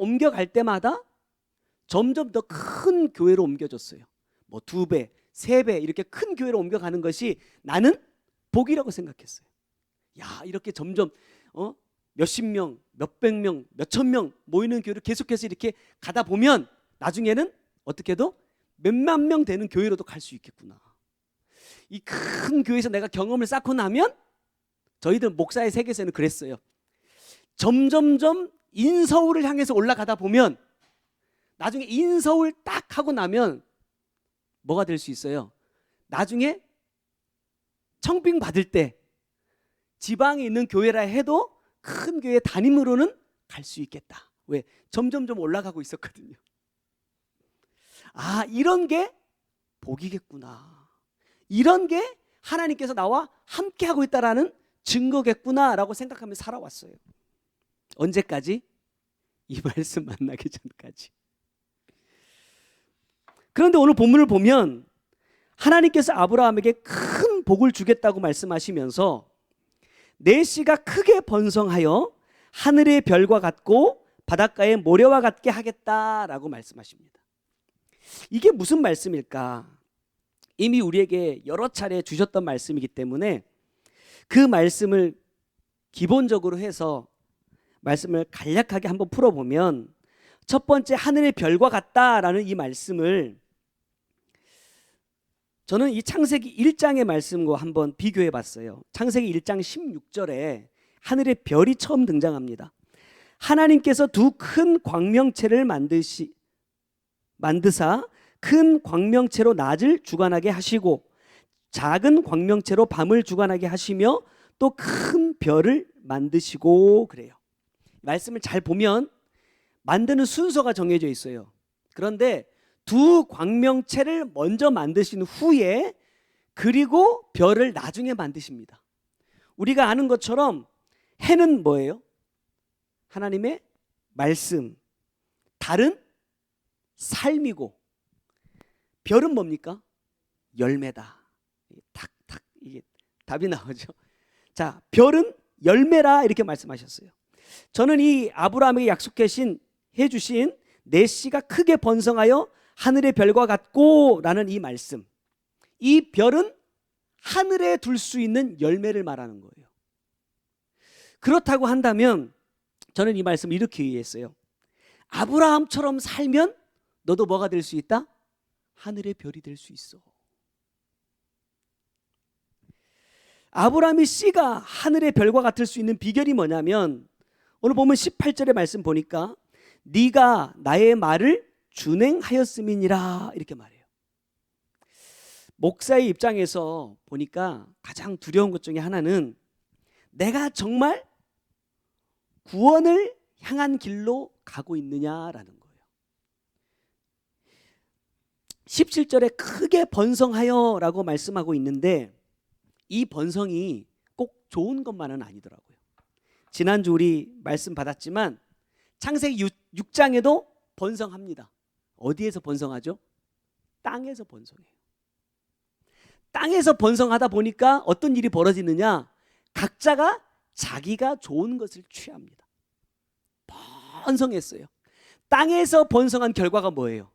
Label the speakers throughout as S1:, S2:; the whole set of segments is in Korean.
S1: 옮겨갈 때마다 점점 더 큰 교회로 옮겨졌어요. 뭐 2배, 3배 이렇게 큰 교회로 옮겨가는 것이 나는 복이라고 생각했어요. 야, 이렇게 점점 몇십 명, 몇백 명, 몇천 명 모이는 교회를 계속해서 이렇게 가다 보면 나중에는 어떻게 해도 몇만 명 되는 교회로도 갈 수 있겠구나. 이 큰 교회에서 내가 경험을 쌓고 나면 저희들 목사의 세계에서는 그랬어요. 점점점 인서울을 향해서 올라가다 보면 나중에 인서울 딱 하고 나면 뭐가 될 수 있어요? 나중에 청빙 받을 때 지방에 있는 교회라 해도 큰 교회 담임으로는 갈 수 있겠다. 왜? 점점점 올라가고 있었거든요. 아, 이런 게 복이겠구나. 이런 게 하나님께서 나와 함께 하고 있다라는 증거겠구나라고 생각하면서 살아왔어요. 언제까지? 이 말씀 만나기 전까지. 그런데 오늘 본문을 보면 하나님께서 아브라함에게 큰 복을 주겠다고 말씀하시면서 내 씨가 크게 번성하여 하늘의 별과 같고 바닷가의 모래와 같게 하겠다라고 말씀하십니다. 이게 무슨 말씀일까? 이미 우리에게 여러 차례 주셨던 말씀이기 때문에 그 말씀을 기본적으로 해서 말씀을 간략하게 한번 풀어보면, 첫 번째 하늘의 별과 같다라는 이 말씀을 저는 이 창세기 1장의 말씀과 한번 비교해 봤어요. 창세기 1장 16절에 하늘의 별이 처음 등장합니다. 하나님께서 두 큰 광명체를 만드사 큰 광명체로 낮을 주관하게 하시고 작은 광명체로 밤을 주관하게 하시며 또 큰 별을 만드시고 그래요. 말씀을 잘 보면 만드는 순서가 정해져 있어요. 그런데 두 광명체를 먼저 만드신 후에 그리고 별을 나중에 만드십니다. 우리가 아는 것처럼 해는 뭐예요? 하나님의 말씀, 달은 삶이고 별은 뭡니까? 열매다. 탁탁 이게 답이 나오죠. 자, 별은 열매라 이렇게 말씀하셨어요. 저는 이 아브라함에게 해주신 내 씨가 크게 번성하여 하늘의 별과 같고 라는 이 말씀, 이 별은 하늘에 둘 수 있는 열매를 말하는 거예요. 그렇다고 한다면 저는 이 말씀을 이렇게 이해했어요. 아브라함처럼 살면 너도 뭐가 될 수 있다? 하늘의 별이 될 수 있어. 아브라함의 씨가 하늘의 별과 같을 수 있는 비결이 뭐냐면, 오늘 보면 18절의 말씀 보니까 네가 나의 말을 준행하였음이니라 이렇게 말해요. 목사의 입장에서 보니까 가장 두려운 것 중에 하나는 내가 정말 구원을 향한 길로 가고 있느냐라는 거예요. 17절에 크게 번성하여 라고 말씀하고 있는데 이 번성이 꼭 좋은 것만은 아니더라고요. 지난주 우리 말씀 받았지만 창세기 6장에도 번성합니다. 어디에서 번성하죠? 땅에서 번성해요. 땅에서 번성하다 보니까 어떤 일이 벌어지느냐? 각자가 자기가 좋은 것을 취합니다. 번성했어요. 땅에서 번성한 결과가 뭐예요?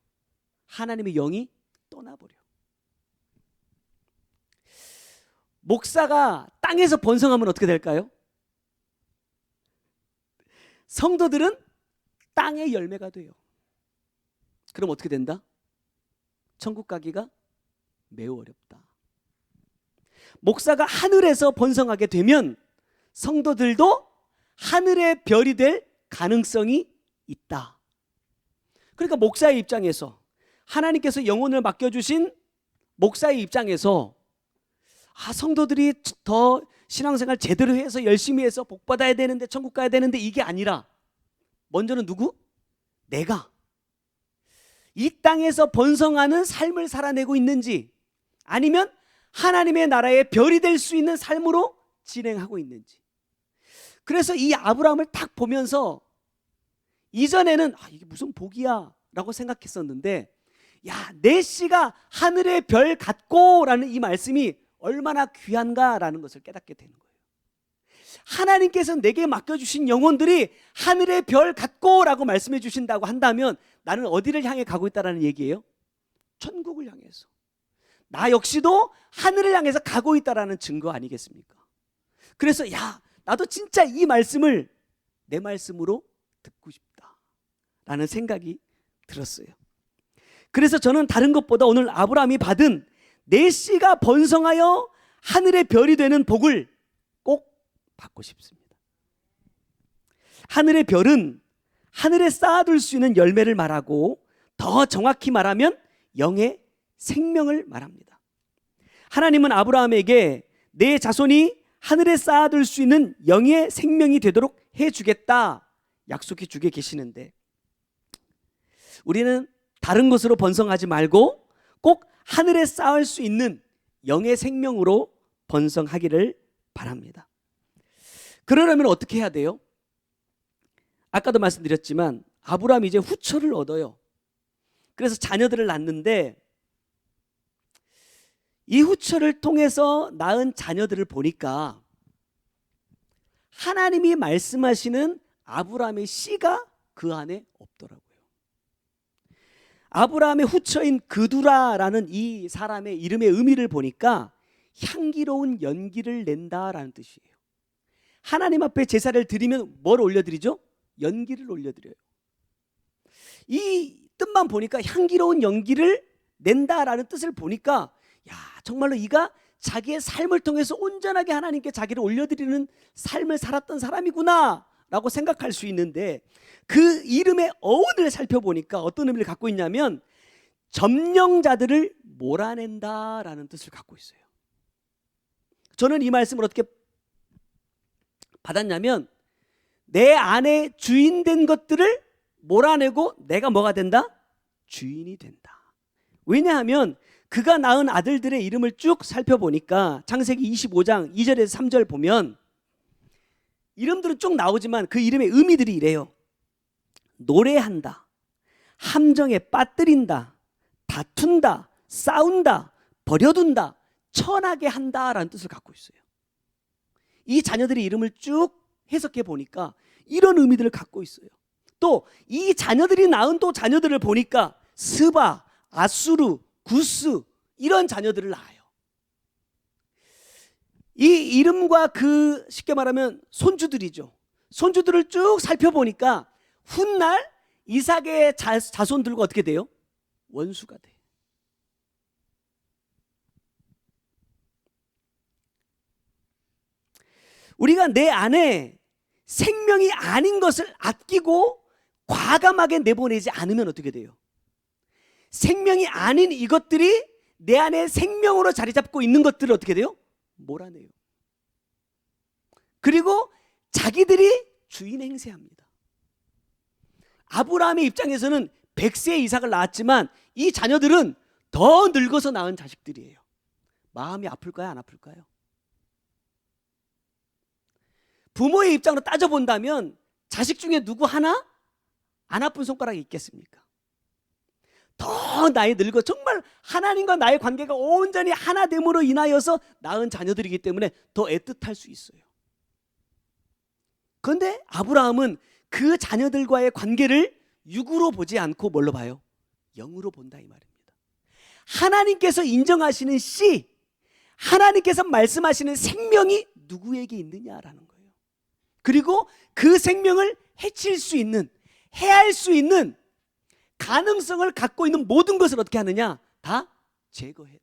S1: 하나님의 영이 떠나버려. 목사가 땅에서 번성하면 어떻게 될까요? 성도들은 땅의 열매가 돼요. 그럼 어떻게 된다? 천국 가기가 매우 어렵다. 목사가 하늘에서 번성하게 되면 성도들도 하늘의 별이 될 가능성이 있다. 그러니까 목사의 입장에서, 하나님께서 영혼을 맡겨주신 목사의 입장에서 성도들이 더 신앙생활 제대로 해서 열심히 해서 복받아야 되는데, 천국 가야 되는데, 이게 아니라 먼저는 누구? 내가 이 땅에서 번성하는 삶을 살아내고 있는지, 아니면 하나님의 나라의 별이 될 수 있는 삶으로 진행하고 있는지. 그래서 이 아브라함을 딱 보면서 이전에는 이게 무슨 복이야 라고 생각했었는데, 야, 내 씨가 하늘의 별 같고 라는 이 말씀이 얼마나 귀한가라는 것을 깨닫게 되는 거예요. 하나님께서 내게 맡겨주신 영혼들이 하늘의 별 같고 라고 말씀해 주신다고 한다면 나는 어디를 향해 가고 있다는 얘기예요? 천국을 향해서. 나 역시도 하늘을 향해서 가고 있다는 증거 아니겠습니까? 그래서 나도 진짜 이 말씀을 내 말씀으로 듣고 싶다라는 생각이 들었어요. 그래서 저는 다른 것보다 오늘 아브라함이 받은 내 씨가 번성하여 하늘의 별이 되는 복을 꼭 받고 싶습니다. 하늘의 별은 하늘에 쌓아둘 수 있는 열매를 말하고 더 정확히 말하면 영의 생명을 말합니다. 하나님은 아브라함에게 내 자손이 하늘에 쌓아둘 수 있는 영의 생명이 되도록 해주겠다 약속해 주게 계시는데, 우리는 다른 것으로 번성하지 말고 꼭 하늘에 쌓을 수 있는 영의 생명으로 번성하기를 바랍니다. 그러려면 어떻게 해야 돼요? 아까도 말씀드렸지만 아브라함이 이제 후처를 얻어요. 그래서 자녀들을 낳는데 이 후처를 통해서 낳은 자녀들을 보니까 하나님이 말씀하시는 아브라함의 씨가 그 안에 없더라고요. 아브라함의 후처인 그두라라는 이 사람의 이름의 의미를 보니까 향기로운 연기를 낸다라는 뜻이에요. 하나님 앞에 제사를 드리면 뭘 올려드리죠? 연기를 올려드려요. 이 뜻만 보니까 향기로운 연기를 낸다라는 뜻을 보니까 정말로 이가 자기의 삶을 통해서 온전하게 하나님께 자기를 올려드리는 삶을 살았던 사람이구나 라고 생각할 수 있는데, 그 이름의 어원을 살펴보니까 어떤 의미를 갖고 있냐면 점령자들을 몰아낸다라는 뜻을 갖고 있어요. 저는 이 말씀을 어떻게 받았냐면 내 안에 주인된 것들을 몰아내고 내가 뭐가 된다? 주인이 된다. 왜냐하면 그가 낳은 아들들의 이름을 쭉 살펴보니까 창세기 25장 2절에서 3절 보면 이름들은 쭉 나오지만 그 이름의 의미들이 이래요. 노래한다, 함정에 빠뜨린다, 다툰다, 싸운다, 버려둔다, 천하게 한다라는 뜻을 갖고 있어요. 이 자녀들의 이름을 쭉 해석해 보니까 이런 의미들을 갖고 있어요. 또 이 자녀들이 낳은 또 자녀들을 보니까 스바, 아수르, 구스 이런 자녀들을 낳아요. 이 이름과 그 쉽게 말하면 손주들이죠. 손주들을 쭉 살펴보니까 훗날 이삭의 자손들과 어떻게 돼요? 원수가 돼요. 우리가 내 안에 생명이 아닌 것을 아끼고 과감하게 내보내지 않으면 어떻게 돼요? 생명이 아닌 이것들이 내 안에 생명으로 자리 잡고 있는 것들을 어떻게 돼요? 몰아내요. 그리고 자기들이 주인 행세합니다. 아브라함의 입장에서는 100세의 이삭을 낳았지만 이 자녀들은 더 늙어서 낳은 자식들이에요. 마음이 아플까요? 안 아플까요? 부모의 입장으로 따져본다면 자식 중에 누구 하나 안 아픈 손가락이 있겠습니까? 더 나이 늙어 정말 하나님과 나의 관계가 온전히 하나됨으로 인하여서 낳은 자녀들이기 때문에 더 애틋할 수 있어요. 그런데 아브라함은 그 자녀들과의 관계를 육으로 보지 않고 뭘로 봐요? 영으로 본다 이 말입니다. 하나님께서 인정하시는 씨, 하나님께서 말씀하시는 생명이 누구에게 있느냐라는 거예요. 그리고 그 생명을 해칠 수 있는, 해할 수 있는 가능성을 갖고 있는 모든 것을 어떻게 하느냐? 다 제거해내.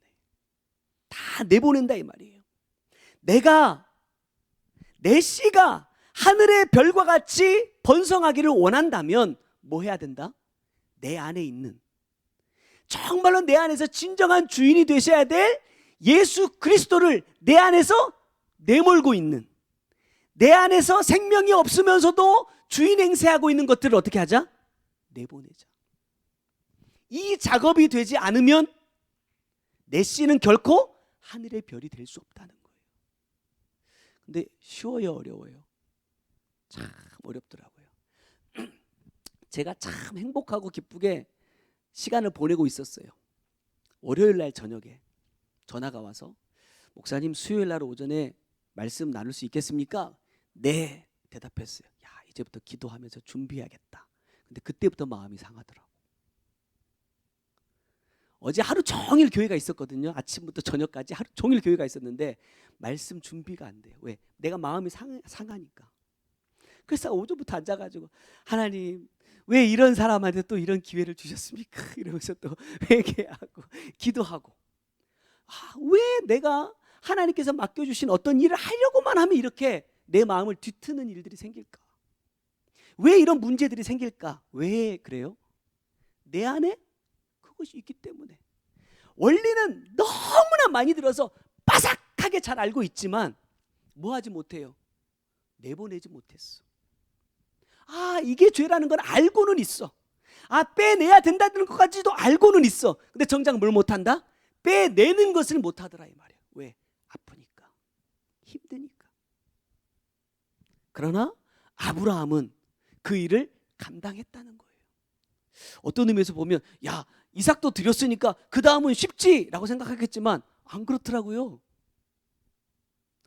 S1: 다 내보낸다 이 말이에요. 내 씨가 하늘의 별과 같이 번성하기를 원한다면 뭐 해야 된다? 내 안에 있는, 정말로 내 안에서 진정한 주인이 되셔야 될 예수 그리스도를 내 안에서 내몰고 있는, 내 안에서 생명이 없으면서도 주인 행세하고 있는 것들을 어떻게 하자? 내보내자. 이 작업이 되지 않으면 내 씨는 결코 하늘의 별이 될 수 없다는 거예요. 근데 쉬워요, 어려워요? 참 어렵더라고요. 제가 참 행복하고 기쁘게 시간을 보내고 있었어요. 월요일 날 저녁에 전화가 와서 목사님 수요일 날 오전에 말씀 나눌 수 있겠습니까? 네, 대답했어요. 야, 이제부터 기도하면서 준비해야겠다. 근데 그때부터 마음이 상하더라고. 어제 하루 종일 교회가 있었거든요. 아침부터 저녁까지 하루 종일 교회가 있었는데 말씀 준비가 안 돼요. 왜? 내가 마음이 상하니까. 그래서 오전부터 앉아가지고 하나님 왜 이런 사람한테 또 이런 기회를 주셨습니까? 이러면서 또 회개하고 기도하고, 왜 내가 하나님께서 맡겨주신 어떤 일을 하려고만 하면 이렇게 내 마음을 뒤트는 일들이 생길까? 왜 이런 문제들이 생길까? 왜 그래요? 내 안에 그것이 있기 때문에. 원리는 너무나 많이 들어서 빠삭하게 잘 알고 있지만 뭐 하지 못해요? 내보내지 못했어. 이게 죄라는 건 알고는 있어. 빼내야 된다는 것까지도 알고는 있어. 근데 정작 뭘 못한다? 빼내는 것을 못하더라 이 말이야. 왜? 아프니까, 힘드니까. 그러나 아브라함은 그 일을 감당했다는 거예요. 어떤 의미에서 보면 야, 이삭도 드렸으니까 그 다음은 쉽지라고 생각하겠지만 안 그렇더라고요.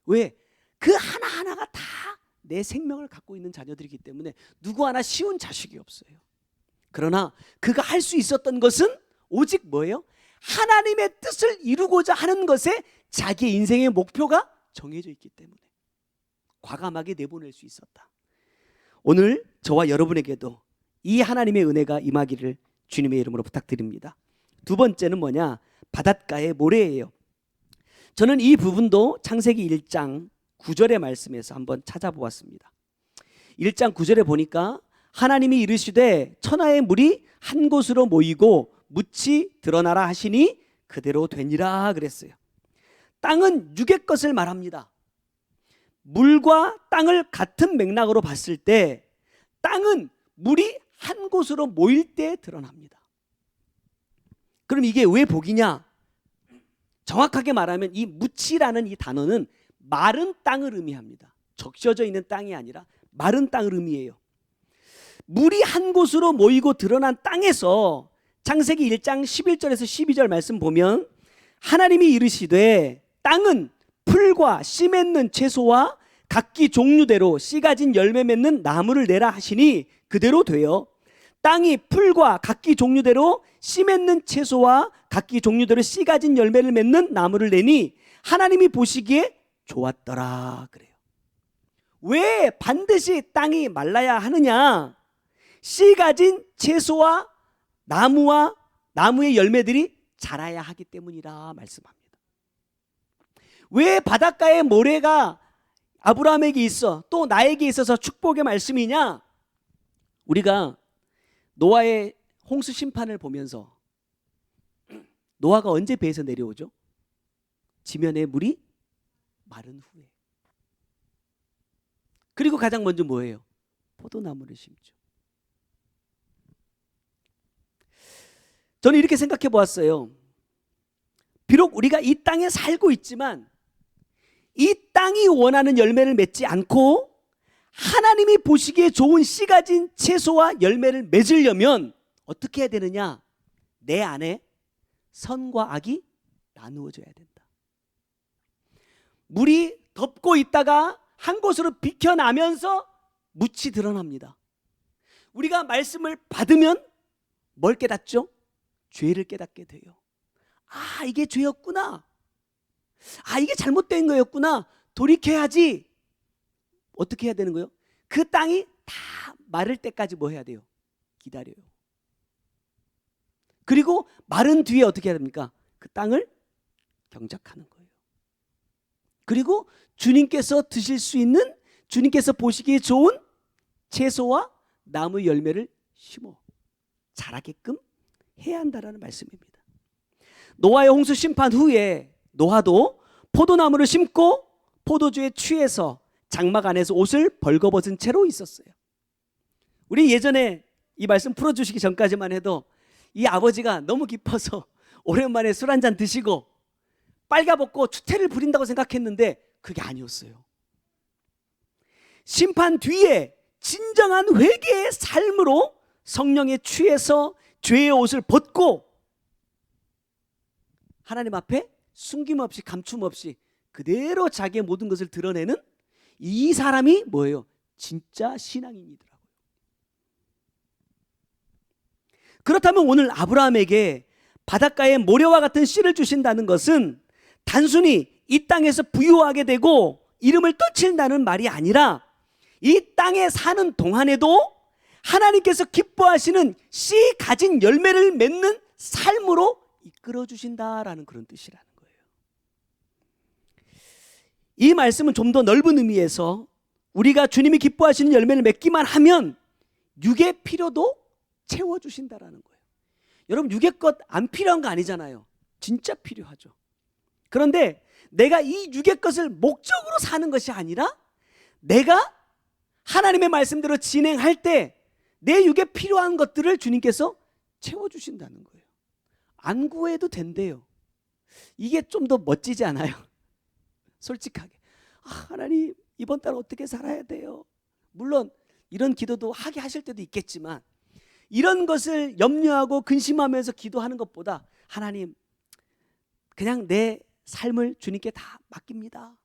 S1: 왜? 그 하나하나가 다 내 생명을 갖고 있는 자녀들이기 때문에 누구 하나 쉬운 자식이 없어요. 그러나 그가 할 수 있었던 것은 오직 뭐예요? 하나님의 뜻을 이루고자 하는 것에 자기의 인생의 목표가 정해져 있기 때문에 과감하게 내보낼 수 있었다. 오늘 저와 여러분에게도 이 하나님의 은혜가 임하기를 주님의 이름으로 부탁드립니다. 두 번째는 뭐냐? 바닷가의 모래예요. 저는 이 부분도 창세기 1장 9절의 말씀에서 한번 찾아보았습니다. 1장 9절에 보니까 하나님이 이르시되 천하의 물이 한 곳으로 모이고 묻이 드러나라 하시니 그대로 되니라 그랬어요. 땅은 육의 것을 말합니다. 물과 땅을 같은 맥락으로 봤을 때 땅은 물이 한 곳으로 모일 때 드러납니다. 그럼 이게 왜 복이냐? 정확하게 말하면 이 묻이라는 이 단어는 마른 땅을 의미합니다. 적셔져 있는 땅이 아니라 마른 땅을 의미해요. 물이 한 곳으로 모이고 드러난 땅에서 창세기 1장 11절에서 12절 말씀 보면 하나님이 이르시되 땅은 풀과 씨 맺는 채소와 각기 종류대로 씨 가진 열매 맺는 나무를 내라 하시니 그대로 되어 땅이 풀과 각기 종류대로 씨 맺는 채소와 각기 종류대로 씨 가진 열매를 맺는 나무를 내니 하나님이 보시기에 좋았더라 그래요. 왜 반드시 땅이 말라야 하느냐? 씨 가진 채소와 나무의 열매들이 자라야 하기 때문이라 말씀합니다. 왜 바닷가의 모래가 아브라함에게 있어 또 나에게 있어서 축복의 말씀이냐? 우리가 노아의 홍수 심판을 보면서 노아가 언제 배에서 내려오죠? 지면에 물이 마른 후에. 그리고 가장 먼저 뭐예요? 포도나무를 심죠. 저는 이렇게 생각해 보았어요. 비록 우리가 이 땅에 살고 있지만 이 땅이 원하는 열매를 맺지 않고 하나님이 보시기에 좋은 씨 가진 채소와 열매를 맺으려면 어떻게 해야 되느냐? 내 안에 선과 악이 나누어져야 된다. 물이 덮고 있다가 한 곳으로 비켜나면서 묻이 드러납니다. 우리가 말씀을 받으면 뭘 깨닫죠? 죄를 깨닫게 돼요. 이게 죄였구나. 이게 잘못된 거였구나. 돌이켜야지. 어떻게 해야 되는 거예요? 그 땅이 다 마를 때까지 뭐 해야 돼요? 기다려요. 그리고 마른 뒤에 어떻게 해야 됩니까? 그 땅을 경작하는 거예요. 그리고 주님께서 드실 수 있는, 주님께서 보시기에 좋은 채소와 나무 열매를 심어 자라게끔 해야 한다라는 말씀입니다. 노아의 홍수 심판 후에 노아도 포도나무를 심고 포도주에 취해서 장막 안에서 옷을 벌거벗은 채로 있었어요. 우리 예전에 이 말씀 풀어주시기 전까지만 해도 이 아버지가 너무 기뻐서 오랜만에 술 한잔 드시고 빨가벗고 추태를 부린다고 생각했는데 그게 아니었어요. 심판 뒤에 진정한 회개의 삶으로 성령에 취해서 죄의 옷을 벗고 하나님 앞에 숨김없이 감춤없이 그대로 자기의 모든 것을 드러내는 이 사람이 뭐예요? 진짜 신앙인이더라고요. 그렇다면 오늘 아브라함에게 바닷가에 모래와 같은 씨를 주신다는 것은 단순히 이 땅에서 부유하게 되고 이름을 떠친다는 말이 아니라 이 땅에 사는 동안에도 하나님께서 기뻐하시는 씨 가진 열매를 맺는 삶으로 이끌어 주신다라는 그런 뜻이라는 거예요. 이 말씀은 좀 더 넓은 의미에서 우리가 주님이 기뻐하시는 열매를 맺기만 하면 육의 필요도 채워주신다라는 거예요. 여러분, 육의 것 안 필요한 거 아니잖아요. 진짜 필요하죠. 그런데 내가 이 육의 것을 목적으로 사는 것이 아니라 내가 하나님의 말씀대로 진행할 때 내 육에 필요한 것들을 주님께서 채워주신다는 거예요. 안 구해도 된대요. 이게 좀 더 멋지지 않아요? 솔직하게. 하나님, 이번 달 어떻게 살아야 돼요? 물론 이런 기도도 하게 하실 때도 있겠지만 이런 것을 염려하고 근심하면서 기도하는 것보다 하나님, 그냥 내 삶을 주님께 다 맡깁니다.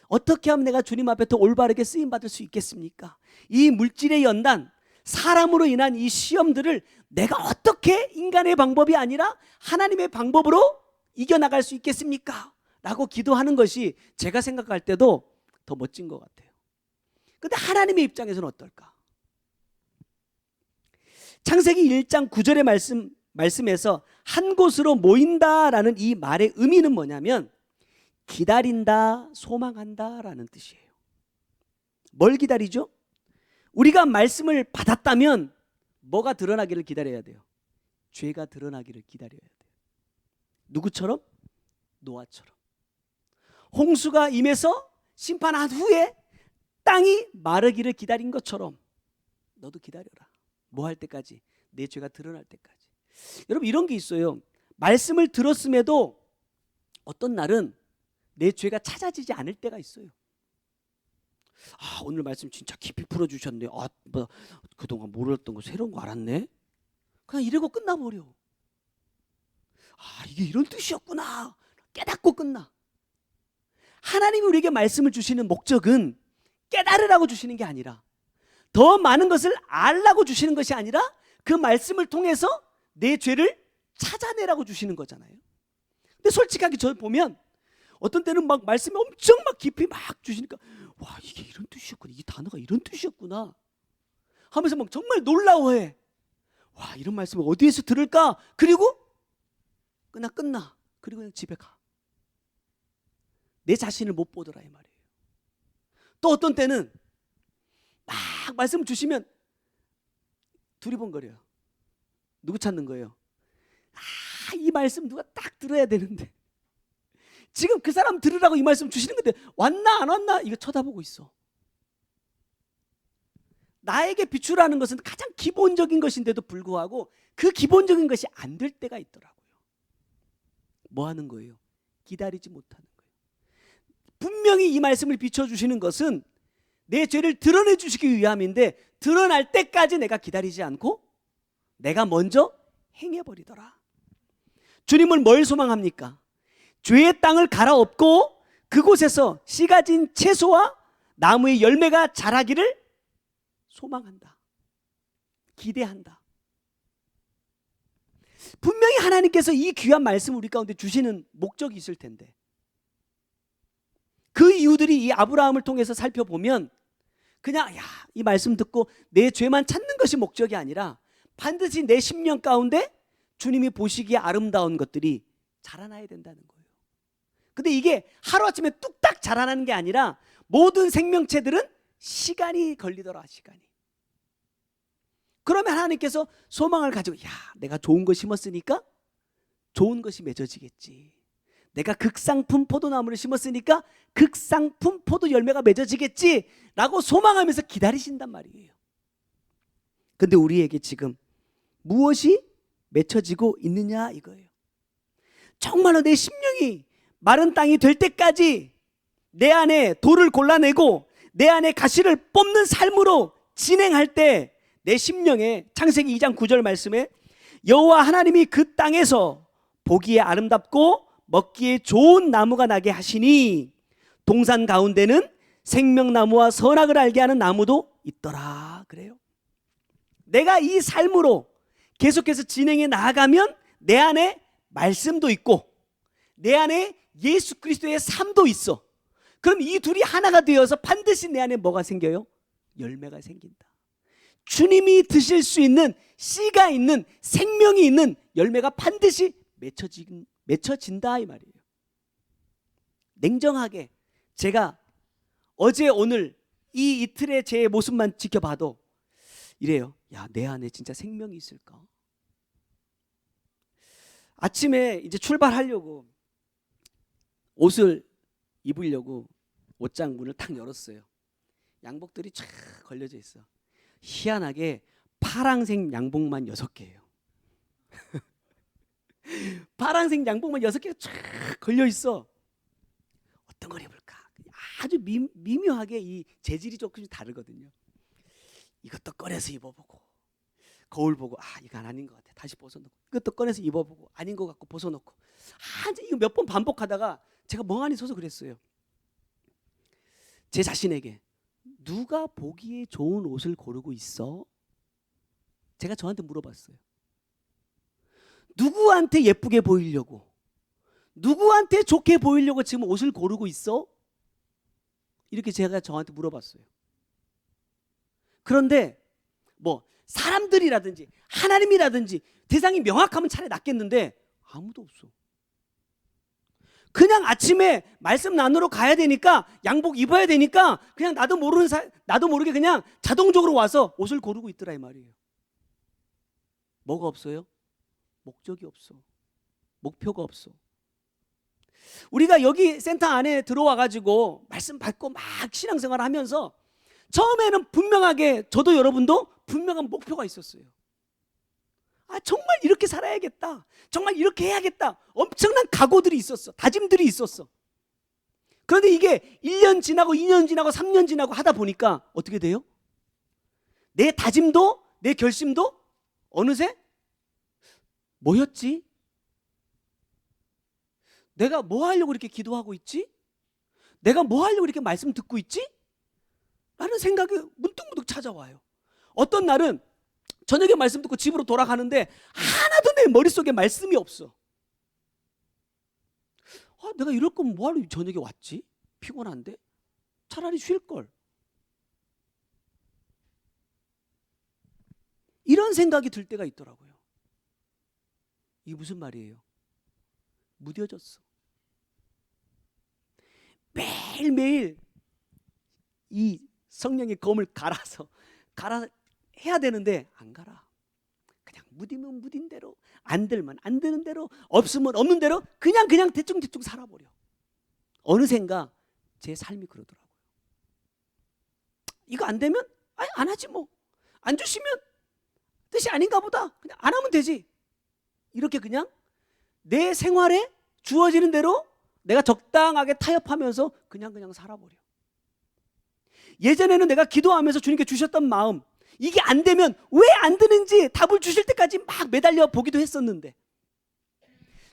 S1: 어떻게 하면 내가 주님 앞에 더 올바르게 쓰임받을 수 있겠습니까? 이 물질의 연단, 사람으로 인한 이 시험들을 내가 어떻게 인간의 방법이 아니라 하나님의 방법으로 이겨나갈 수 있겠습니까? 라고 기도하는 것이 제가 생각할 때도 더 멋진 것 같아요. 근데 하나님의 입장에서는 어떨까? 창세기 1장 9절의 말씀에서 한 곳으로 모인다라는 이 말의 의미는 뭐냐면 기다린다, 소망한다라는 뜻이에요. 뭘 기다리죠? 우리가 말씀을 받았다면 뭐가 드러나기를 기다려야 돼요? 죄가 드러나기를 기다려야 돼요. 누구처럼? 노아처럼. 홍수가 임해서 심판한 후에 땅이 마르기를 기다린 것처럼 너도 기다려라. 뭐 할 때까지? 내 죄가 드러날 때까지. 여러분, 이런 게 있어요. 말씀을 들었음에도 어떤 날은 내 죄가 찾아지지 않을 때가 있어요. 오늘 말씀 진짜 깊이 풀어주셨네. 그동안 몰랐던 거 새로운 거 알았네. 그냥 이러고 끝나버려. 이게 이런 뜻이었구나. 깨닫고 끝나. 하나님이 우리에게 말씀을 주시는 목적은 깨달으라고 주시는 게 아니라, 더 많은 것을 알라고 주시는 것이 아니라 그 말씀을 통해서 내 죄를 찾아내라고 주시는 거잖아요. 근데 솔직하게 저 보면 어떤 때는 막 말씀이 엄청 막 깊이 막 주시니까 와, 이게 이런 뜻이었구나, 이 단어가 이런 뜻이었구나 하면서 막 정말 놀라워해. 와, 이런 말씀을 어디에서 들을까? 그리고 끝나. 그리고 그냥 집에 가. 내 자신을 못 보더라 이 말이에요. 또 어떤 때는 막 말씀 주시면 두리번거려요. 누구 찾는 거예요? 이 말씀 누가 딱 들어야 되는데, 지금 그 사람 들으라고 이 말씀 주시는 건데 왔나 안 왔나 이거 쳐다보고 있어. 나에게 비추라는 것은 가장 기본적인 것인데도 불구하고 그 기본적인 것이 안 될 때가 있더라고요. 뭐 하는 거예요? 기다리지 못하는 거예요. 분명히 이 말씀을 비춰주시는 것은 내 죄를 드러내 주시기 위함인데, 드러날 때까지 내가 기다리지 않고 내가 먼저 행해버리더라. 주님은 뭘 소망합니까? 죄의 땅을 갈아엎고 그곳에서 씨 가진 채소와 나무의 열매가 자라기를 소망한다. 기대한다. 분명히 하나님께서 이 귀한 말씀을 우리 가운데 주시는 목적이 있을 텐데, 그 이유들이 이 아브라함을 통해서 살펴보면 그냥 이 말씀 듣고 내 죄만 찾는 것이 목적이 아니라 반드시 내 심령 가운데 주님이 보시기에 아름다운 것들이 자라나야 된다는 거예요. 근데 이게 하루아침에 뚝딱 자라나는 게 아니라 모든 생명체들은 시간이 걸리더라. 시간이. 그러면 하나님께서 소망을 가지고 내가 좋은 거 심었으니까 좋은 것이 맺어지겠지. 내가 극상품 포도나무를 심었으니까 극상품 포도 열매가 맺어지겠지 라고 소망하면서 기다리신단 말이에요. 근데 우리에게 지금 무엇이 맺혀지고 있느냐 이거예요. 정말로 내 심령이 마른 땅이 될 때까지 내 안에 돌을 골라내고 내 안에 가시를 뽑는 삶으로 진행할 때 내 심령에 창세기 2장 9절 말씀에 여호와 하나님이 그 땅에서 보기에 아름답고 먹기에 좋은 나무가 나게 하시니 동산 가운데는 생명나무와 선악을 알게 하는 나무도 있더라 그래요. 내가 이 삶으로 계속해서 진행해 나아가면 내 안에 말씀도 있고 내 안에 예수 그리스도의 삶도 있어. 그럼 이 둘이 하나가 되어서 반드시 내 안에 뭐가 생겨요? 열매가 생긴다. 주님이 드실 수 있는 씨가 있는 생명이 있는 열매가 반드시 맺혀진다 이 말이에요. 냉정하게 제가 어제 오늘 이 이틀의 제 모습만 지켜봐도 이래요. 야, 내 안에 진짜 생명이 있을까? 아침에 이제 출발하려고 옷을 입으려고 옷장 문을 탁 열었어요. 양복들이 쫙 걸려져 있어. 희한하게 파란색 양복만 6개예요. 파란색 양복만 6개가 쫙 걸려 있어. 어떤 걸 입을까? 아주 미묘하게 이 재질이 조금씩 다르거든요. 이것도 꺼내서 입어보고 거울 보고 이건 아닌 것 같아. 다시 벗어놓고 이것도 꺼내서 입어보고 아닌 것 같고 벗어놓고 이거 몇 번 반복하다가 제가 멍하니 서서 그랬어요. 제 자신에게 누가 보기에 좋은 옷을 고르고 있어? 제가 저한테 물어봤어요. 누구한테 예쁘게 보이려고 누구한테 좋게 보이려고 지금 옷을 고르고 있어? 이렇게 제가 저한테 물어봤어요. 그런데 뭐 사람들이라든지 하나님이라든지 대상이 명확하면 차라리 낫겠는데 아무도 없어. 그냥 아침에 말씀 나누러 가야 되니까 양복 입어야 되니까 그냥 나도 모르게 그냥 자동적으로 와서 옷을 고르고 있더라 이 말이에요. 뭐가 없어요? 목적이 없어. 목표가 없어. 우리가 여기 센터 안에 들어와 가지고 말씀 받고 막 신앙생활을 하면서 처음에는 분명하게 저도 여러분도 분명한 목표가 있었어요. 정말 이렇게 살아야겠다. 정말 이렇게 해야겠다. 엄청난 각오들이 있었어. 다짐들이 있었어. 그런데 이게 1년 지나고 2년 지나고 3년 지나고 하다 보니까 어떻게 돼요? 내 다짐도 내 결심도 어느새 뭐였지? 내가 뭐 하려고 이렇게 기도하고 있지? 내가 뭐 하려고 이렇게 말씀 듣고 있지? 라는 생각이 문득문득 찾아와요. 어떤 날은 저녁에 말씀 듣고 집으로 돌아가는데 하나도 내 머릿속에 말씀이 없어. 내가 이럴 거면 뭐하러 저녁에 왔지? 피곤한데? 차라리 쉴걸. 이런 생각이 들 때가 있더라고요. 이게 무슨 말이에요? 무뎌졌어. 매일매일 이 성령의 검을 갈아서 해야 되는데 안 갈아. 그냥 무디면 무딘 대로, 안 들면 안 되는 대로, 없으면 없는 대로 그냥 대충 살아버려. 어느샌가 제 삶이 그러더라고요. 이거 안 되면 안 하지 뭐. 안 주시면 뜻이 아닌가 보다. 그냥 안 하면 되지. 이렇게 그냥 내 생활에 주어지는 대로 내가 적당하게 타협하면서 그냥 살아버려. 예전에는 내가 기도하면서 주님께 주셨던 마음, 이게 안 되면 왜 안 되는지 답을 주실 때까지 막 매달려 보기도 했었는데,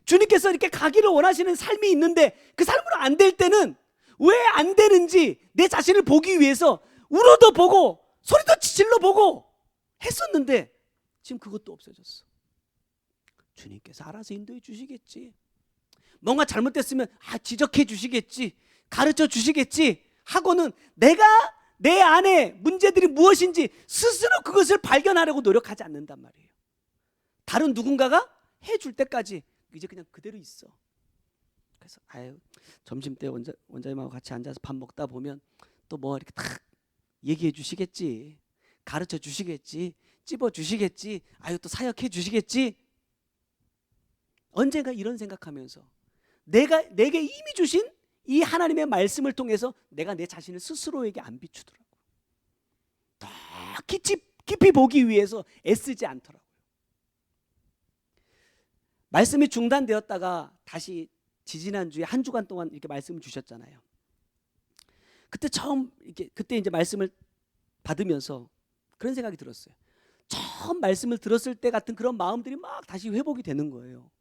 S1: 주님께서 이렇게 가기를 원하시는 삶이 있는데 그 삶으로 안 될 때는 왜 안 되는지 내 자신을 보기 위해서 울어도 보고 소리도 질러보고 했었는데 지금 그것도 없어졌어. 주님께서 알아서 인도해 주시겠지. 뭔가 잘못됐으면 지적해 주시겠지. 가르쳐 주시겠지 하고는 내가 내 안에 문제들이 무엇인지 스스로 그것을 발견하려고 노력하지 않는단 말이에요. 다른 누군가가 해줄 때까지 이제 그냥 그대로 있어. 그래서 점심때 원장님하고 같이 앉아서 밥 먹다 보면 또 뭐 이렇게 탁 얘기해 주시겠지. 가르쳐 주시겠지. 찝어 주시겠지. 또 사역해 주시겠지. 언젠가 이런 생각하면서 내게 이미 주신 이 하나님의 말씀을 통해서 내가 내 자신을 스스로에게 안 비추더라고요. 더 깊이 보기 위해서 애쓰지 않더라고요. 말씀이 중단되었다가 다시 지지난주에 한 주간 동안 이렇게 말씀을 주셨잖아요. 그때 이제 말씀을 받으면서 그런 생각이 들었어요. 처음 말씀을 들었을 때 같은 그런 마음들이 막 다시 회복이 되는 거예요.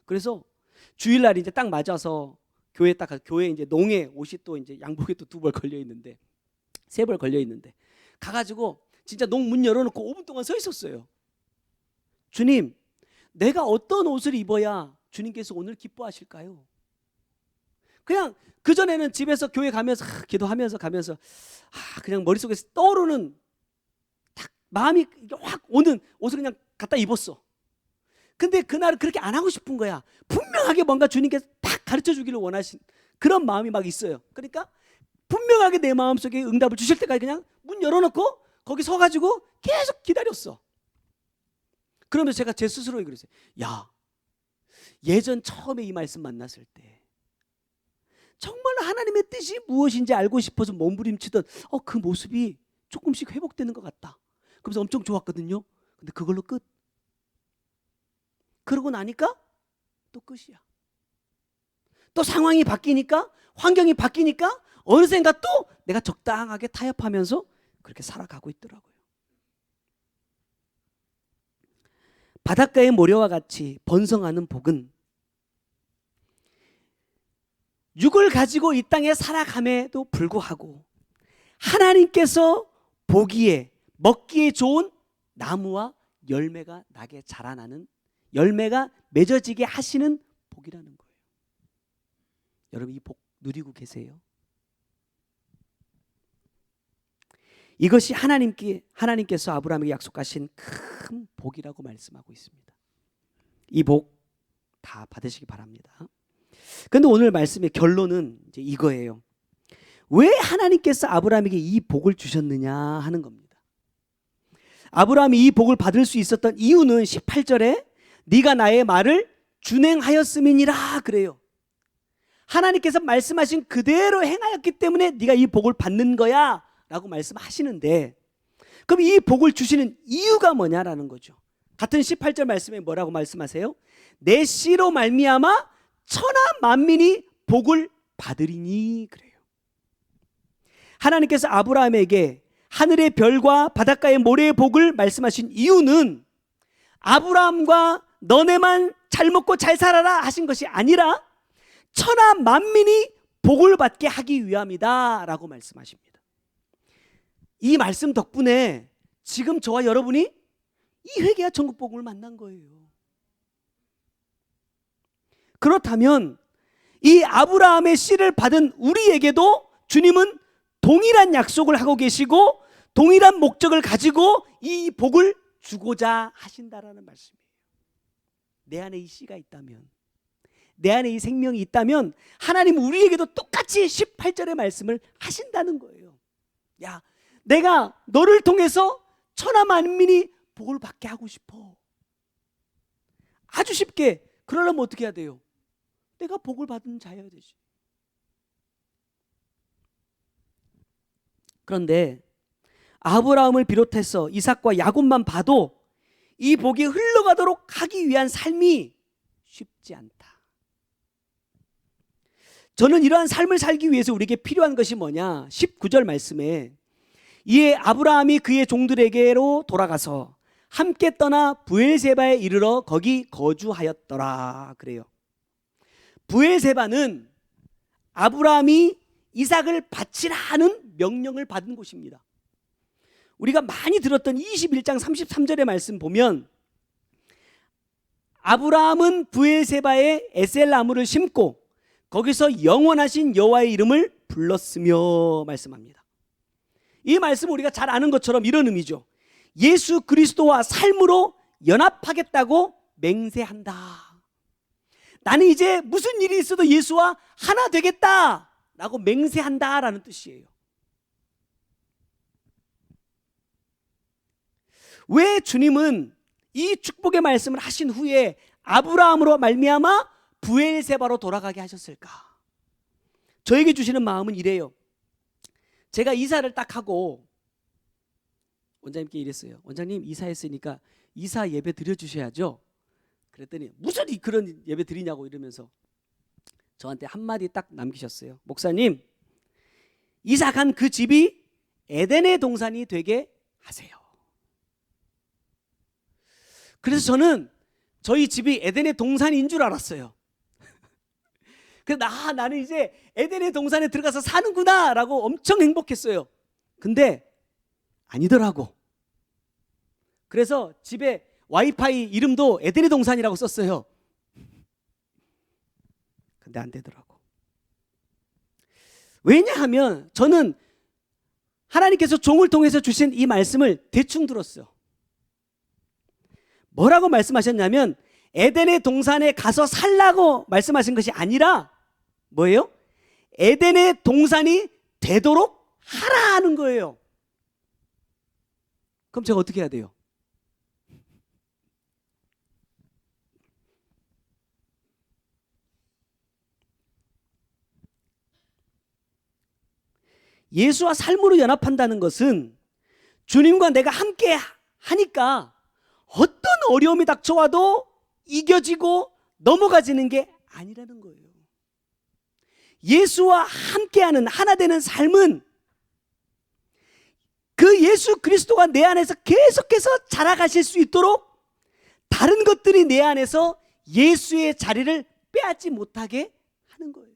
S1: 그래서 주일날 이제 딱 맞아서 교회 딱 가서 교회 이제 농에 옷이 또 이제 양복에 또 2벌 걸려 있는데 3벌 걸려 있는데 가가지고 진짜 농 문 열어놓고 5분 동안 서 있었어요. 주님, 내가 어떤 옷을 입어야 주님께서 오늘 기뻐하실까요? 그냥 그전에는 집에서 교회 가면서 기도하면서 가면서 그냥 머릿속에서 떠오르는 딱 마음이 확 오는 옷을 그냥 갖다 입었어. 근데 그날은 그렇게 안 하고 싶은 거야. 분명하게 뭔가 주님께서 딱 가르쳐 주기를 원하신 그런 마음이 막 있어요. 그러니까 분명하게 내 마음속에 응답을 주실 때까지 그냥 문 열어놓고 거기 서가지고 계속 기다렸어. 그러면서 제가 제 스스로에게 그랬어요. 야, 예전 처음에 이 말씀 만났을 때 정말 하나님의 뜻이 무엇인지 알고 싶어서 몸부림치던 그 모습이 조금씩 회복되는 것 같다. 그래서 엄청 좋았거든요. 근데 그걸로 끝. 그러고 나니까 또 끝이야. 또 상황이 바뀌니까, 환경이 바뀌니까 어느샌가 또 내가 적당하게 타협하면서 그렇게 살아가고 있더라고요. 바닷가의 모래와 같이 번성하는 복은 육을 가지고 이 땅에 살아감에도 불구하고 하나님께서 보기에 먹기에 좋은 나무와 열매가 나게 자라나는, 열매가 맺어지게 하시는 복이라는 거예요. 여러분, 이 복 누리고 계세요? 이것이 하나님께서 아브라함에게 약속하신 큰 복이라고 말씀하고 있습니다. 이 복 다 받으시기 바랍니다. 그런데 오늘 말씀의 결론은 이제 이거예요. 왜 하나님께서 아브라함에게 이 복을 주셨느냐 하는 겁니다. 아브라함이 이 복을 받을 수 있었던 이유는 18절에 네가 나의 말을 준행하였음이니라 그래요. 하나님께서 말씀하신 그대로 행하였기 때문에 네가 이 복을 받는 거야 라고 말씀하시는데, 그럼 이 복을 주시는 이유가 뭐냐라는 거죠. 같은 18절 말씀에 뭐라고 말씀하세요? 내 씨로 말미암아 천하 만민이 복을 받으리니 그래요. 하나님께서 아브라함에게 하늘의 별과 바닷가의 모래의 복을 말씀하신 이유는 아브라함과 너네만 잘 먹고 잘 살아라 하신 것이 아니라 천하 만민이 복을 받게 하기 위함이다 라고 말씀하십니다. 이 말씀 덕분에 지금 저와 여러분이 이 회개와 천국 복음을 만난 거예요. 그렇다면 이 아브라함의 씨를 받은 우리에게도 주님은 동일한 약속을 하고 계시고 동일한 목적을 가지고 이 복을 주고자 하신다라는 말씀이에요. 내 안에 이 씨가 있다면, 내 안에 이 생명이 있다면 하나님 우리에게도 똑같이 18절의 말씀을 하신다는 거예요. 야, 내가 너를 통해서 천하 만민이 복을 받게 하고 싶어. 아주 쉽게. 그러려면 어떻게 해야 돼요? 내가 복을 받은 자여야 되지. 그런데 아브라함을 비롯해서 이삭과 야곱만 봐도 이 복이 흘러가도록 하기 위한 삶이 쉽지 않다. 저는 이러한 삶을 살기 위해서 우리에게 필요한 것이 뭐냐? 19절 말씀에 이에 아브라함이 그의 종들에게로 돌아가서 함께 떠나 브엘세바에 이르러 거기 거주하였더라 그래요. 브엘세바는 아브라함이 이삭을 바치라 하는 명령을 받은 곳입니다. 우리가 많이 들었던 21장 33절의 말씀 보면 아브라함은 브엘세바에 에셀나무를 심고 거기서 영원하신 여호와의 이름을 불렀으며 말씀합니다. 이 말씀은 우리가 잘 아는 것처럼 이런 의미죠. 예수 그리스도와 삶으로 연합하겠다고 맹세한다. 나는 이제 무슨 일이 있어도 예수와 하나 되겠다라고 맹세한다라는 뜻이에요. 왜 주님은 이 축복의 말씀을 하신 후에 아브라함으로 말미암아 브엘세바로 돌아가게 하셨을까? 저에게 주시는 마음은 이래요. 제가 이사를 딱 하고 원장님께 이랬어요. 원장님 이사했으니까 이사 예배 드려주셔야죠. 그랬더니 무슨 그런 예배 드리냐고 이러면서 저한테 한마디 딱 남기셨어요. 목사님, 이사 간 그 집이 에덴의 동산이 되게 하세요. 그래서 저는 저희 집이 에덴의 동산인 줄 알았어요. 그래서 나는 이제 에덴의 동산에 들어가서 사는구나 라고 엄청 행복했어요. 근데 아니더라고. 그래서 집에 와이파이 이름도 에덴의 동산이라고 썼어요. 근데 안 되더라고. 왜냐하면 저는 하나님께서 종을 통해서 주신 이 말씀을 대충 들었어요. 뭐라고 말씀하셨냐면 에덴의 동산에 가서 살라고 말씀하신 것이 아니라 뭐예요? 에덴의 동산이 되도록 하라 하는 거예요. 그럼 제가 어떻게 해야 돼요? 예수와 삶으로 연합한다는 것은 주님과 내가 함께 하니까 어떤 어려움이 닥쳐와도 이겨지고 넘어가지는 게 아니라는 거예요. 예수와 함께하는 하나 되는 삶은 그 예수 그리스도가 내 안에서 계속해서 자라가실 수 있도록 다른 것들이 내 안에서 예수의 자리를 빼앗지 못하게 하는 거예요.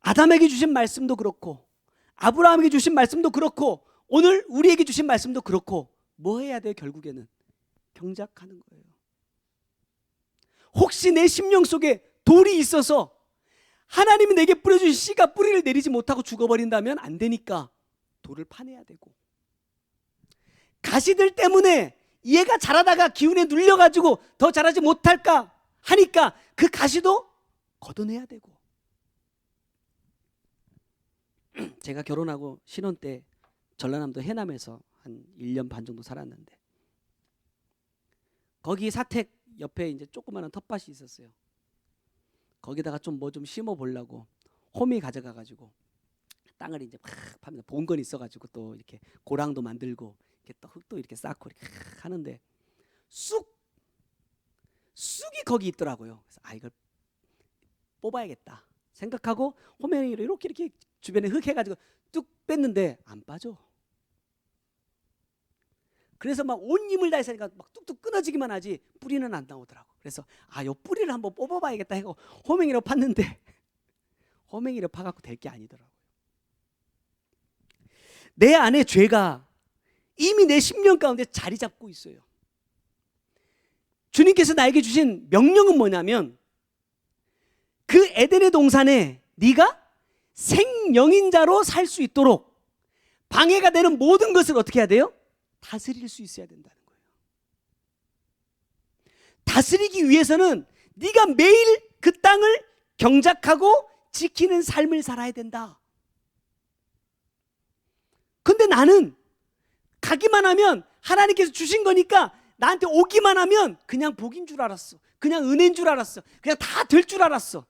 S1: 아담에게 주신 말씀도 그렇고 아브라함에게 주신 말씀도 그렇고 오늘 우리에게 주신 말씀도 그렇고 뭐 해야 돼요? 결국에는 경작하는 거예요. 혹시 내 심령 속에 돌이 있어서 하나님이 내게 뿌려주신 씨가 뿌리를 내리지 못하고 죽어버린다면 안 되니까 돌을 파내야 되고, 가시들 때문에 얘가 자라다가 기운에 눌려가지고 더 자라지 못할까 하니까 그 가시도 걷어내야 되고. 제가 결혼하고 신혼 때 전라남도 해남에서 한 1년 반 정도 살았는데 거기 사택 옆에 이제 조그마한 텃밭이 있었어요. 거기다가 좀 뭐 좀 심어 보려고 호미 가져가 가지고 땅을 이제 막 파면 봉건이 있어 가지고 또 이렇게 고랑도 만들고 이렇게 또 흙도 이렇게 쌓고 이렇게 하는데 쑥이 거기 있더라고요. 그래서 이걸 뽑아야겠다 생각하고 호미를 이렇게 주변에 흙 해가지고 뚝 뺐는데 안 빠져. 그래서 막 온 힘을 다해서 하니까 막 뚝뚝 끊어지기만 하지 뿌리는 안 나오더라고. 그래서 요 뿌리를 한번 뽑아봐야겠다 하고 호맹이로 팠는데 호맹이로 파갖고 될 게 아니더라고요. 내 안에 죄가 이미 내 심령 가운데 자리 잡고 있어요. 주님께서 나에게 주신 명령은 뭐냐면 그 에덴의 동산에 네가 생명인자로 살 수 있도록 방해가 되는 모든 것을 어떻게 해야 돼요? 다스릴 수 있어야 된다는 거예요. 다스리기 위해서는 네가 매일 그 땅을 경작하고 지키는 삶을 살아야 된다. 근데 나는 가기만 하면 하나님께서 주신 거니까 나한테 오기만 하면 그냥 복인 줄 알았어. 그냥 은혜인 줄 알았어. 그냥 다 될 줄 알았어.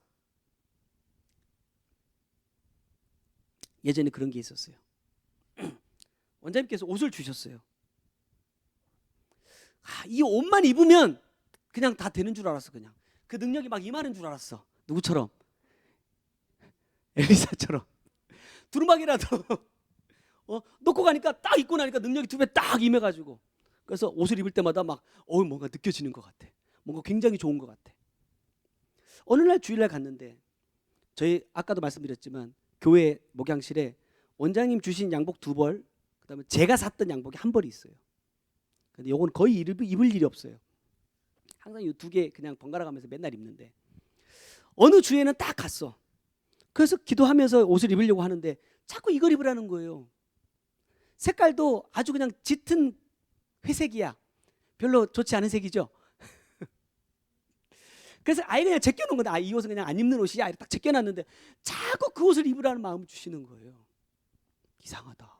S1: 예전에 그런 게 있었어요. 원장님께서 옷을 주셨어요. 이 옷만 입으면 그냥 다 되는 줄 알았어. 그냥 그 능력이 막 임하는 줄 알았어. 누구처럼? 엘리사처럼 두루마기라도 놓고 가니까 딱 입고 나니까 능력이 2배 딱 임해가지고, 그래서 옷을 입을 때마다 막 뭔가 느껴지는 것 같아. 뭔가 굉장히 좋은 것 같아. 어느 날 주일날 갔는데 저희 아까도 말씀드렸지만 교회 목양실에 원장님 주신 양복 2벌, 그다음에 제가 샀던 양복이 1벌이 있어요. 근데 요건 거의 입을 일이 없어요. 항상 이 2개 그냥 번갈아 가면서 맨날 입는데 어느 주에는 딱 갔어. 그래서 기도하면서 옷을 입으려고 하는데 자꾸 이걸 입으라는 거예요. 색깔도 아주 그냥 짙은 회색이야. 별로 좋지 않은 색이죠. 그래서 그냥 제껴놓은 건데 이 옷은 그냥 안 입는 옷이야 이렇게 딱 제껴놨는데 자꾸 그 옷을 입으라는 마음을 주시는 거예요. 이상하다.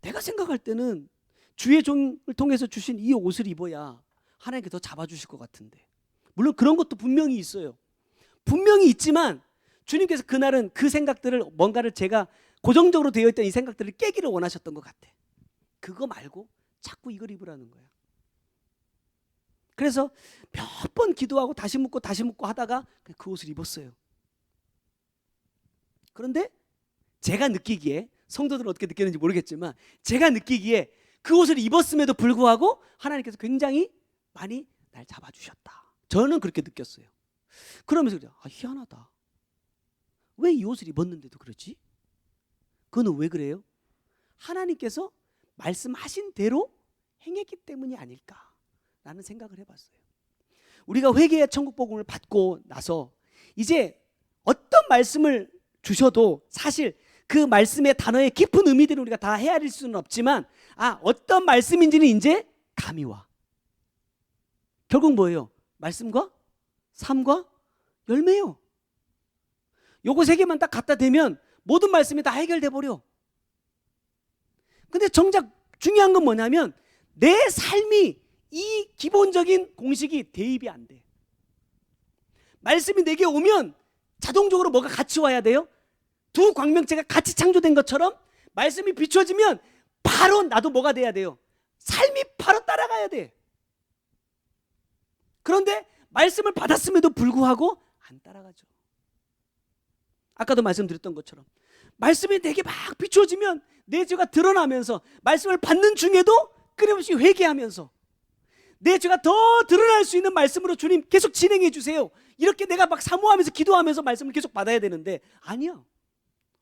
S1: 내가 생각할 때는 주의 종을 통해서 주신 이 옷을 입어야 하나님께 더 잡아주실 것 같은데, 물론 그런 것도 분명히 있어요. 분명히 있지만 주님께서 그날은 그 생각들을 뭔가를 제가 고정적으로 되어 있던 이 생각들을 깨기를 원하셨던 것 같아. 그거 말고 자꾸 이걸 입으라는 거야. 그래서 몇 번 기도하고 다시 묻고 하다가 그 옷을 입었어요. 그런데 제가 느끼기에, 성도들은 어떻게 느꼈는지 모르겠지만 제가 느끼기에 그 옷을 입었음에도 불구하고 하나님께서 굉장히 많이 날 잡아주셨다. 저는 그렇게 느꼈어요. 그러면서 그래. 희한하다. 왜 이 옷을 입었는데도 그러지? 그거는 왜 그래요? 하나님께서 말씀하신 대로 행했기 때문이 아닐까라는 생각을 해봤어요. 우리가 회개의 천국 복음을 받고 나서 이제 어떤 말씀을 주셔도 사실 그 말씀의 단어의 깊은 의미들을 우리가 다 헤아릴 수는 없지만 어떤 말씀인지는 이제 감이 와. 결국 뭐예요? 말씀과 삶과 열매요. 요거 세 개만 딱 갖다 대면 모든 말씀이 다 해결돼 버려. 근데 정작 중요한 건 뭐냐면 내 삶이 이 기본적인 공식이 대입이 안 돼. 말씀이 내게 오면 자동적으로 뭐가 같이 와야 돼요? 두 광명체가 같이 창조된 것처럼 말씀이 비춰지면 바로 나도 뭐가 돼야 돼요? 삶이 바로 따라가야 돼. 그런데 말씀을 받았음에도 불구하고 안 따라가죠. 아까도 말씀드렸던 것처럼 말씀이 내게 막 비춰지면 내 죄가 드러나면서 말씀을 받는 중에도 끊임없이 회개하면서 내 죄가 더 드러날 수 있는 말씀으로 주님 계속 진행해 주세요. 이렇게 내가 막 사모하면서 기도하면서 말씀을 계속 받아야 되는데 아니야.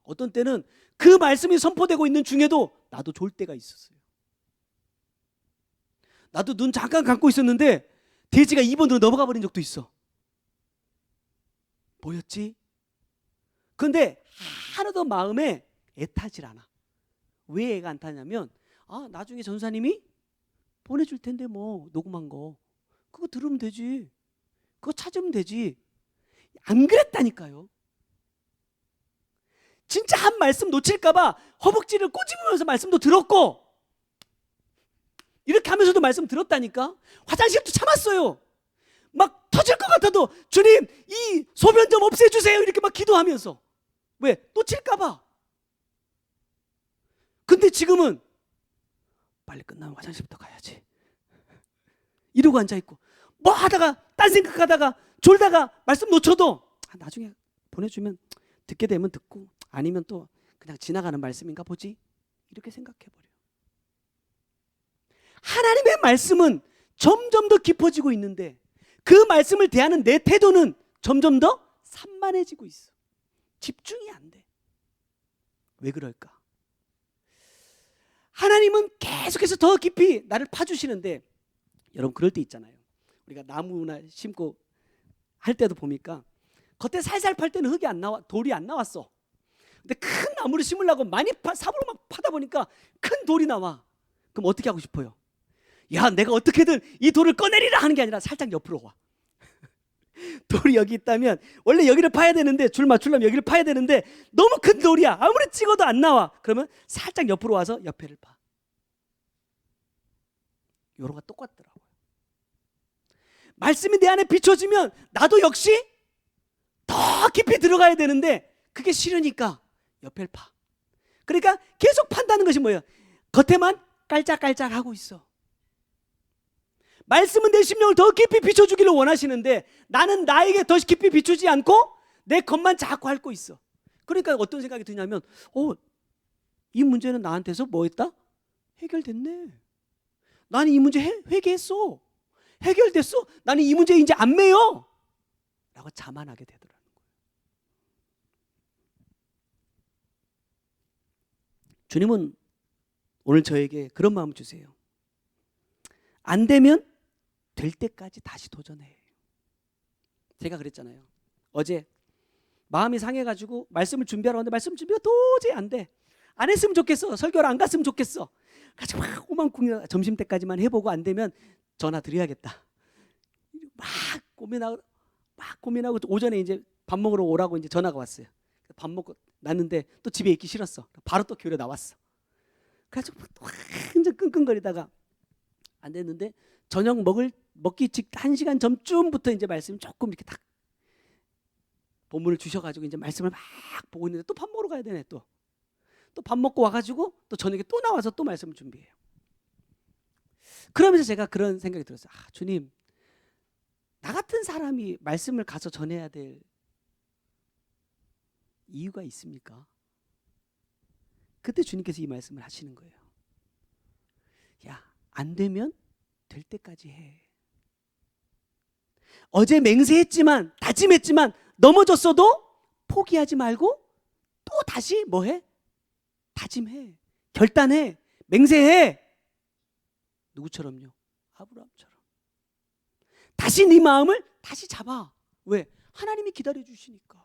S1: 어떤 때는 그 말씀이 선포되고 있는 중에도 나도 졸 때가 있었어요. 나도 눈 잠깐 감고 있었는데 돼지가 2번으로 넘어가 버린 적도 있어. 뭐였지? 그런데 하나도 마음에 애타질 않아. 왜 애가 안 타냐면 나중에 전사님이 보내줄 텐데 뭐 녹음한 거 그거 들으면 되지. 그거 찾으면 되지. 안 그랬다니까요. 진짜 한 말씀 놓칠까봐 허벅지를 꼬집으면서 말씀도 들었고 이렇게 하면서도 말씀 들었다니까. 화장실도 참았어요. 막 터질 것 같아도 주님 이 소변 좀 없애주세요 이렇게 막 기도하면서. 왜? 놓칠까봐. 근데 지금은 빨리 끝나면 화장실부터 가야지 이러고 앉아있고 뭐 하다가 딴 생각하다가 졸다가 말씀 놓쳐도 나중에 보내주면 듣게 되면 듣고 아니면 또 그냥 지나가는 말씀인가 보지 이렇게 생각해버려요. 하나님의 말씀은 점점 더 깊어지고 있는데 그 말씀을 대하는 내 태도는 점점 더 산만해지고 있어. 집중이 안 돼. 왜 그럴까? 하나님은 계속해서 더 깊이 나를 파주시는데 여러분 그럴 때 있잖아요. 우리가 나무나 심고 할 때도 보니까 겉에 살살 팔 때는 흙이 안 나와, 돌이 안 나왔어. 근데 큰 나무를 심으려고 많이 삽으로 막 파다 보니까 큰 돌이 나와. 그럼 어떻게 하고 싶어요? 야, 내가 어떻게든 이 돌을 꺼내리라 하는 게 아니라 살짝 옆으로 와. 돌이 여기 있다면 원래 여기를 파야 되는데 줄 맞추려면 여기를 파야 되는데 너무 큰 돌이야. 아무리 찍어도 안 나와. 그러면 살짝 옆으로 와서 옆에를 파. 요로가 똑같더라고요. 말씀이 내 안에 비춰지면 나도 역시 더 깊이 들어가야 되는데 그게 싫으니까 옆에를 파. 그러니까 계속 판다는 것이 뭐예요? 겉에만 깔짝깔짝하고 있어. 말씀은 내 심령을 더 깊이 비춰주기를 원하시는데 나는 나에게 더 깊이 비추지 않고 내 것만 자꾸 핥고 있어. 그러니까 어떤 생각이 드냐면 이 문제는 나한테서 뭐 했다? 해결됐네. 나는 이 문제 회개했어. 해결됐어. 나는 이 문제 이제 안 매여 라고 자만하게 되더라는 거예요. 주님은 오늘 저에게 그런 마음을 주세요. 안 되면 될 때까지 다시 도전해. 제가 그랬잖아요. 어제 마음이 상해가지고 말씀을 준비하러 왔는데 말씀 준비가 도저히 안 돼. 안 했으면 좋겠어. 설교를 안 갔으면 좋겠어. 그래서 막 오만쿵이나 점심 때까지만 해보고 안 되면 전화 드려야겠다. 막 고민하고 오전에 이제 밥 먹으러 오라고 이제 전화가 왔어요. 밥 먹고 났는데 또 집에 있기 싫었어. 바로 또 교회 나왔어. 그래서 완전 끙끙거리다가 안 됐는데 저녁 먹기 직 1시간 전쯤부터 이제 말씀 조금 이렇게 딱 본문을 주셔가지고 이제 말씀을 막 보고 있는데 또 밥 먹으러 가야 되네. 또 밥 먹고 와가지고 또 저녁에 또 나와서 또 말씀을 준비해요. 그러면서 제가 그런 생각이 들었어요. 주님, 나 같은 사람이 말씀을 가서 전해야 될 이유가 있습니까? 그때 주님께서 이 말씀을 하시는 거예요. 야, 안 되면 될 때까지 해. 어제 맹세했지만, 다짐했지만 넘어졌어도 포기하지 말고 또 다시 뭐해? 다짐해, 결단해, 맹세해. 누구처럼요? 아브라함처럼. 다시 네 마음을 다시 잡아. 왜? 하나님이 기다려 주시니까.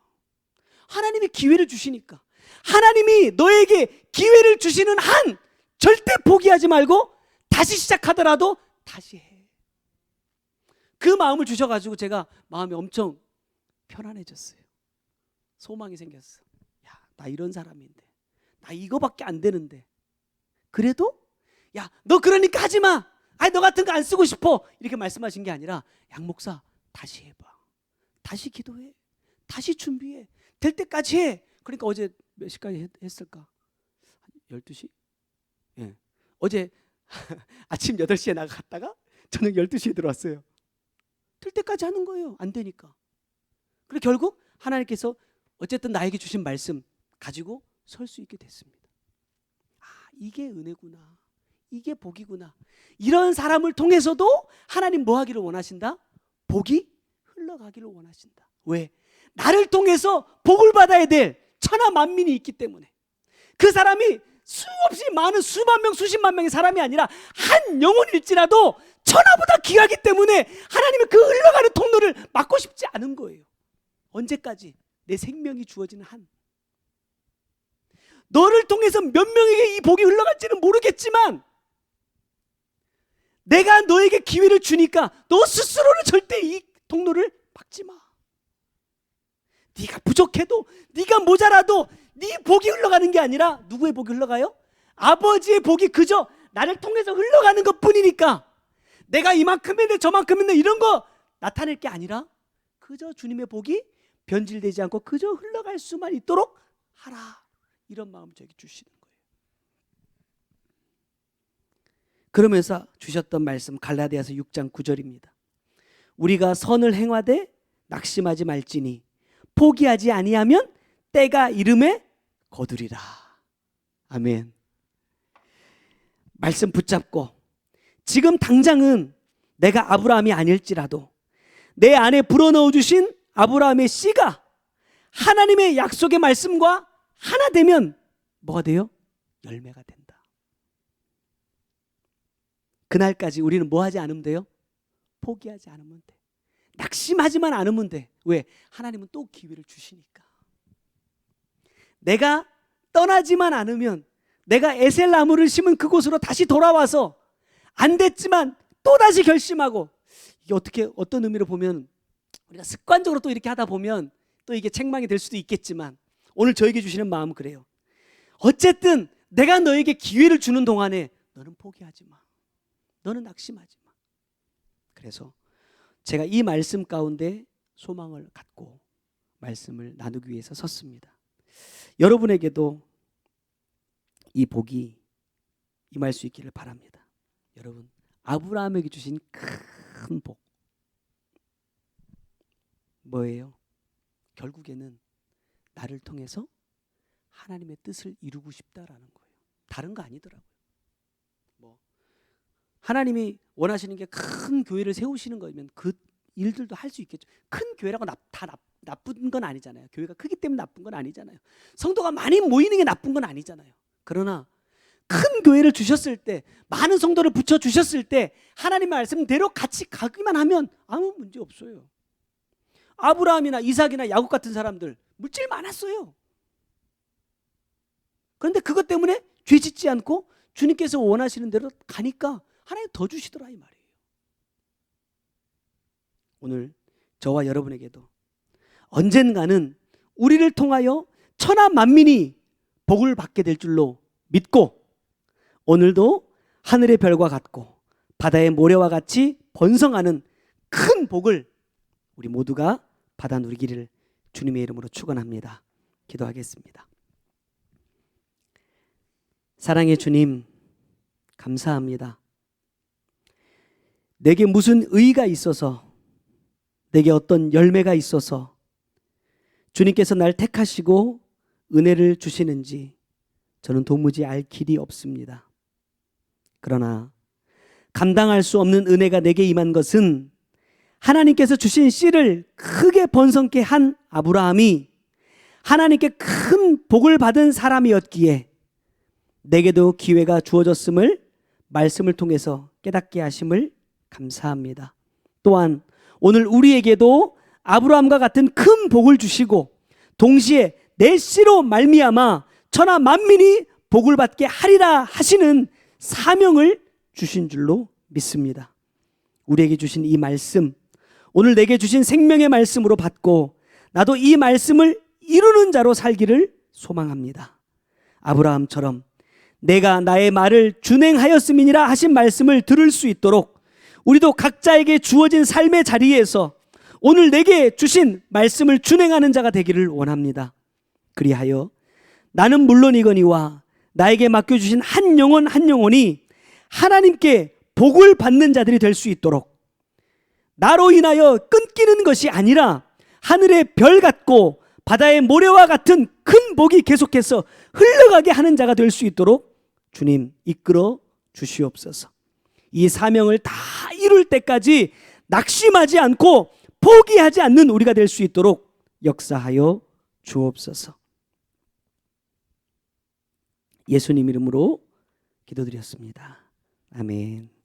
S1: 하나님이 기회를 주시니까. 하나님이 너에게 기회를 주시는 한 절대 포기하지 말고 다시 시작하더라도 다시 해. 그 마음을 주셔가지고 제가 마음이 엄청 편안해졌어요. 소망이 생겼어. 야, 나 이런 사람인데, 나 이거밖에 안 되는데, 그래도 야, 너 그러니까 하지 마. 아니, 너 같은 거 안 쓰고 싶어. 이렇게 말씀하신 게 아니라, 양 목사 다시 해봐. 다시 기도해. 다시 준비해. 될 때까지 해. 그러니까 어제 몇 시까지 했을까? 12시? 예. 어제 아침 8시에 나갔다가 저녁 12시에 들어왔어요. 될 때까지 하는 거예요. 안 되니까. 그리고 결국 하나님께서 어쨌든 나에게 주신 말씀 가지고 설 수 있게 됐습니다. 아, 이게 은혜구나. 이게 복이구나. 이런 사람을 통해서도 하나님 뭐 하기를 원하신다? 복이 흘러가기를 원하신다. 왜? 나를 통해서 복을 받아야 될 천하 만민이 있기 때문에. 그 사람이 수없이 많은 수만 명, 수십만 명의 사람이 아니라 한 영혼일지라도 천하보다 귀하기 때문에 하나님의 그 흘러가는 통로를 막고 싶지 않은 거예요. 언제까지? 내 생명이 주어지는 한. 너를 통해서 몇 명에게 이 복이 흘러갈지는 모르겠지만 내가 너에게 기회를 주니까 너 스스로는 절대 이 통로를 막지 마. 네가 부족해도, 네가 모자라도 네 복이 흘러가는 게 아니라 누구의 복이 흘러가요? 아버지의 복이 그저 나를 통해서 흘러가는 것뿐이니까 내가 이만큼 했네 저만큼 했네 이런 거 나타낼 게 아니라 그저 주님의 복이 변질되지 않고 그저 흘러갈 수만 있도록 하라. 이런 마음 저에게 주시는 거예요. 그러면서 주셨던 말씀 갈라디아서 6장 9절입니다. 우리가 선을 행하되 낙심하지 말지니 포기하지 아니하면 때가 이름에 거두리라. 아멘. 말씀 붙잡고 지금 당장은 내가 아브라함이 아닐지라도 내 안에 불어넣어 주신 아브라함의 씨가 하나님의 약속의 말씀과 하나 되면 뭐가 돼요? 열매가 된다. 그날까지 우리는 뭐 하지 않으면 돼요? 포기하지 않으면 돼. 낙심하지만 않으면 돼. 왜? 하나님은 또 기회를 주시니까. 내가 떠나지만 않으면 내가 에셀 나무를 심은 그곳으로 다시 돌아와서 안 됐지만 또 다시 결심하고, 이게 어떤 의미로 보면 우리가 습관적으로 또 이렇게 하다 보면 또 이게 책망이 될 수도 있겠지만 오늘 저에게 주시는 마음은 그래요. 어쨌든 내가 너에게 기회를 주는 동안에 너는 포기하지 마. 너는 낙심하지 마. 그래서 제가 이 말씀 가운데 소망을 갖고 말씀을 나누기 위해서 섰습니다. 여러분에게도 이 복이 임할 수 있기를 바랍니다. 여러분, 아브라함에게 주신 큰 복 뭐예요? 결국에는 나를 통해서 하나님의 뜻을 이루고 싶다라는 거예요. 다른 거 아니더라고요. 하나님이 원하시는 게 큰 교회를 세우시는 거면 그 일들도 할 수 있겠죠. 큰 교회라고 나쁜 건 아니잖아요. 교회가 크기 때문에 나쁜 건 아니잖아요. 성도가 많이 모이는 게 나쁜 건 아니잖아요. 그러나 큰 교회를 주셨을 때, 많은 성도를 붙여주셨을 때 하나님의 말씀대로 같이 가기만 하면 아무 문제 없어요. 아브라함이나 이삭이나 야곱 같은 사람들 물질 많았어요. 그런데 그것 때문에 죄 짓지 않고 주님께서 원하시는 대로 가니까 하나님 더 주시더라 이 말이에요. 오늘 저와 여러분에게도 언젠가는 우리를 통하여 천하 만민이 복을 받게 될 줄로 믿고 오늘도 하늘의 별과 같고 바다의 모래와 같이 번성하는 큰 복을 우리 모두가 받아 누리기를 주님의 이름으로 축원합니다. 기도하겠습니다. 사랑의 주님, 감사합니다. 내게 무슨 의의가 있어서, 내게 어떤 열매가 있어서 주님께서 날 택하시고 은혜를 주시는지 저는 도무지 알 길이 없습니다. 그러나 감당할 수 없는 은혜가 내게 임한 것은 하나님께서 주신 씨를 크게 번성케 한 아브라함이 하나님께 큰 복을 받은 사람이었기에 내게도 기회가 주어졌음을 말씀을 통해서 깨닫게 하심을 감사합니다. 또한 오늘 우리에게도 아브라함과 같은 큰 복을 주시고 동시에 내 씨로 말미암아 천하 만민이 복을 받게 하리라 하시는 사명을 주신 줄로 믿습니다. 우리에게 주신 이 말씀, 오늘 내게 주신 생명의 말씀으로 받고 나도 이 말씀을 이루는 자로 살기를 소망합니다. 아브라함처럼 내가 나의 말을 준행하였음이니라 하신 말씀을 들을 수 있도록 우리도 각자에게 주어진 삶의 자리에서 오늘 내게 주신 말씀을 준행하는 자가 되기를 원합니다. 그리하여 나는 물론이거니와 나에게 맡겨주신 한 영혼 한 영혼이 하나님께 복을 받는 자들이 될 수 있도록 나로 인하여 끊기는 것이 아니라 하늘의 별 같고 바다의 모래와 같은 큰 복이 계속해서 흘러가게 하는 자가 될 수 있도록 주님 이끌어 주시옵소서. 이 사명을 다 이룰 때까지 낙심하지 않고 포기하지 않는 우리가 될 수 있도록 역사하여 주옵소서. 예수님 이름으로 기도드렸습니다. 아멘.